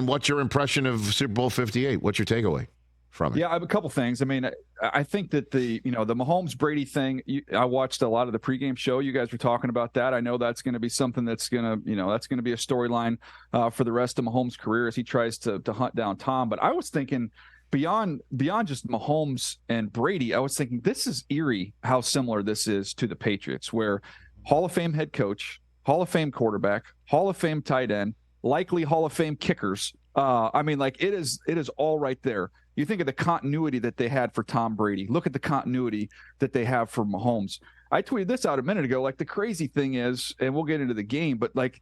what's your impression of Super Bowl 58? What's your takeaway from it? Yeah, I have a couple things. I mean, I think that the Mahomes Brady thing, I watched a lot of the pregame show. You guys were talking about that. I know that's going to be something that's going to be a storyline for the rest of Mahomes' career as he tries to hunt down Tom. But I was thinking beyond just Mahomes and Brady, I was thinking this is eerie how similar this is to the Patriots, where Hall of Fame head coach, Hall of Fame quarterback, Hall of Fame tight end, likely Hall of Fame kickers. I mean, like it is all right there. You think of the continuity that they had for Tom Brady. Look at the continuity that they have for Mahomes. I tweeted this out a minute ago. Like the crazy thing is, and we'll get into the game, but like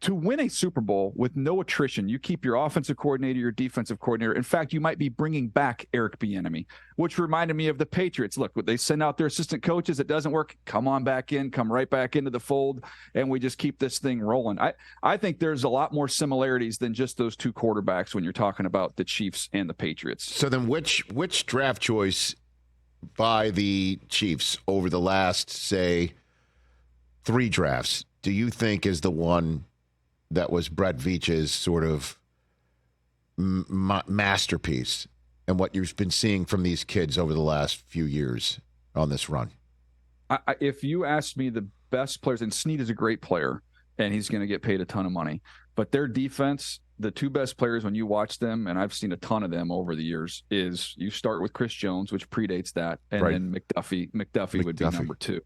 to win a Super Bowl with no attrition, you keep your offensive coordinator, your defensive coordinator. In fact, you might be bringing back Eric Bieniemy, which reminded me of the Patriots. Look, they send out their assistant coaches. It doesn't work. Come on back in, come right back into the fold, and we just keep this thing rolling. I think there's a lot more similarities than just those two quarterbacks when you're talking about the Chiefs and the Patriots. So then which draft choice by the Chiefs over the last, say, 3 drafts do you think is the one that was Brett Veach's sort of masterpiece and what you've been seeing from these kids over the last few years on this run? If you ask me the best players, and Snead is a great player, and he's going to get paid a ton of money, but their defense, the 2 best players when you watch them, and I've seen a ton of them over the years, is you start with Chris Jones, which predates that, and then McDuffie would be number 2.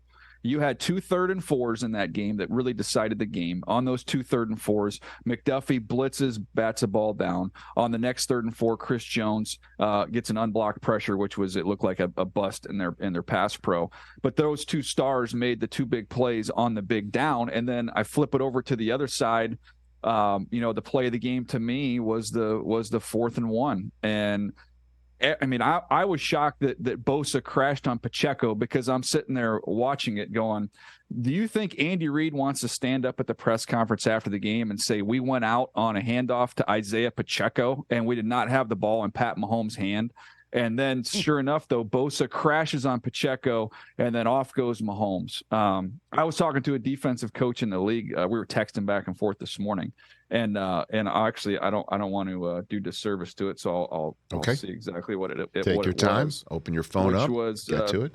You had 2 3rd and 4s in that game that really decided the game. On those 2 3rd and 4s, McDuffie blitzes, bats a ball down. On the next 3rd and 4, Chris Jones gets an unblocked pressure, which it looked like a bust in their pass pro. But those 2 stars made the 2 big plays on the big down. And then I flip it over to the other side. The play of the game to me was the 4th and 1. And I mean, I was shocked that Bosa crashed on Pacheco, because I'm sitting there watching it going, do you think Andy Reid wants to stand up at the press conference after the game and say, we went out on a handoff to Isaiah Pacheco and we did not have the ball in Pat Mahomes' hand? And then sure enough, though, Bosa crashes on Pacheco and then off goes Mahomes. I was talking to a defensive coach in the league. We were texting back and forth this morning. And actually, I don't want to do disservice to it, so I'll see exactly what it Take what your it time. was. Open your phone up. Get to it.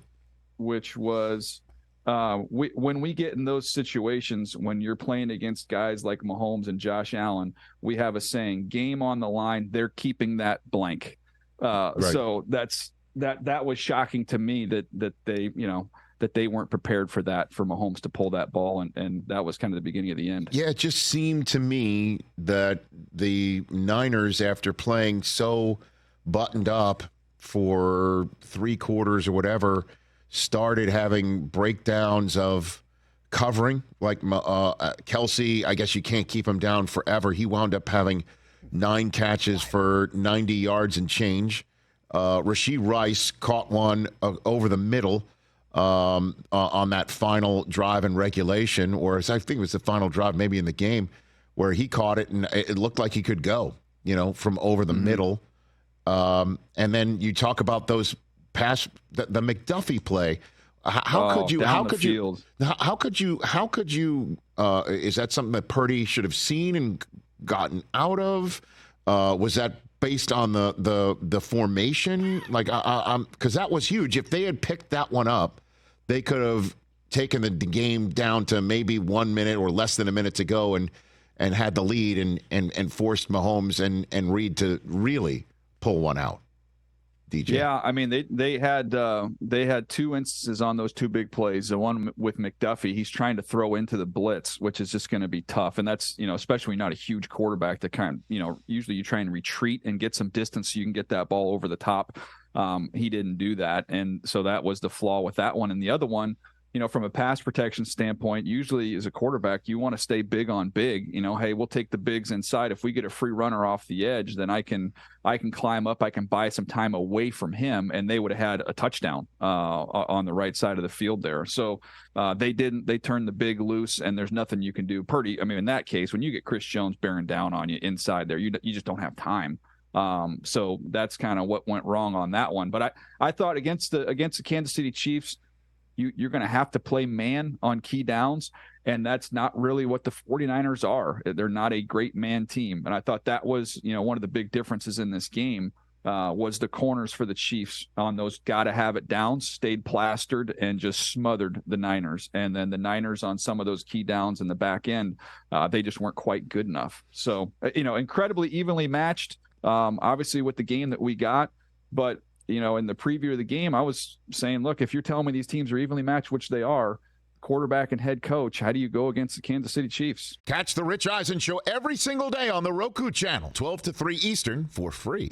Which was when we get in those situations, when you're playing against guys like Mahomes and Josh Allen, we have a saying: "Game on the line." They're keeping that blank. Right. So that was shocking to me that they weren't prepared for that, for Mahomes to pull that ball, and that was kind of the beginning of the end. Yeah, it just seemed to me that the Niners, after playing so buttoned up for 3 quarters or whatever, started having breakdowns of covering. Like Kelsey, I guess you can't keep him down forever. He wound up having 9 catches for 90 yards and change. Rashee Rice caught one over the middle on that final drive in regulation, or I think it was the final drive maybe in the game, where he caught it and it looked like he could go, from over the middle. And then you talk about those pass, the McDuffie play. How could you? Is that something that Purdy should have seen and gotten out of? Was that based on the formation? Like, because that was huge. If they had picked that one up, they could have taken the game down to maybe 1 minute or less than a minute to go and had the lead and forced Mahomes and Reid to really pull one out. DJ. Yeah, I mean they had 2 instances on those 2 big plays. The one with McDuffie, he's trying to throw into the blitz, which is just going to be tough, and that's especially when you're not a huge quarterback. That kind of usually you try and retreat and get some distance so you can get that ball over the top. He didn't do that, and so that was the flaw with that one. And the other one, from a pass protection standpoint, usually as a quarterback, you want to stay big on big. Hey, we'll take the bigs inside. If we get a free runner off the edge, then I can climb up. I can buy some time away from him, and they would have had a touchdown on the right side of the field there. So they didn't. They turned the big loose, and there's nothing you can do. Purdy, I mean, in that case, when you get Chris Jones bearing down on you inside there, you just don't have time. So that's kind of what went wrong on that one. But I thought against the Kansas City Chiefs, you're going to have to play man on key downs. And that's not really what the 49ers are. They're not a great man team. And I thought that was, one of the big differences in this game. Was the corners for the Chiefs on those gotta have it downs stayed plastered and just smothered the Niners. And then the Niners on some of those key downs in the back end, they just weren't quite good enough. So, incredibly evenly matched, obviously with the game that we got. But, in the preview of the game, I was saying, look, if you're telling me these teams are evenly matched, which they are, quarterback and head coach, how do you go against the Kansas City Chiefs? Catch the Rich Eisen Show every single day on the Roku channel, 12 to 3 Eastern, for free.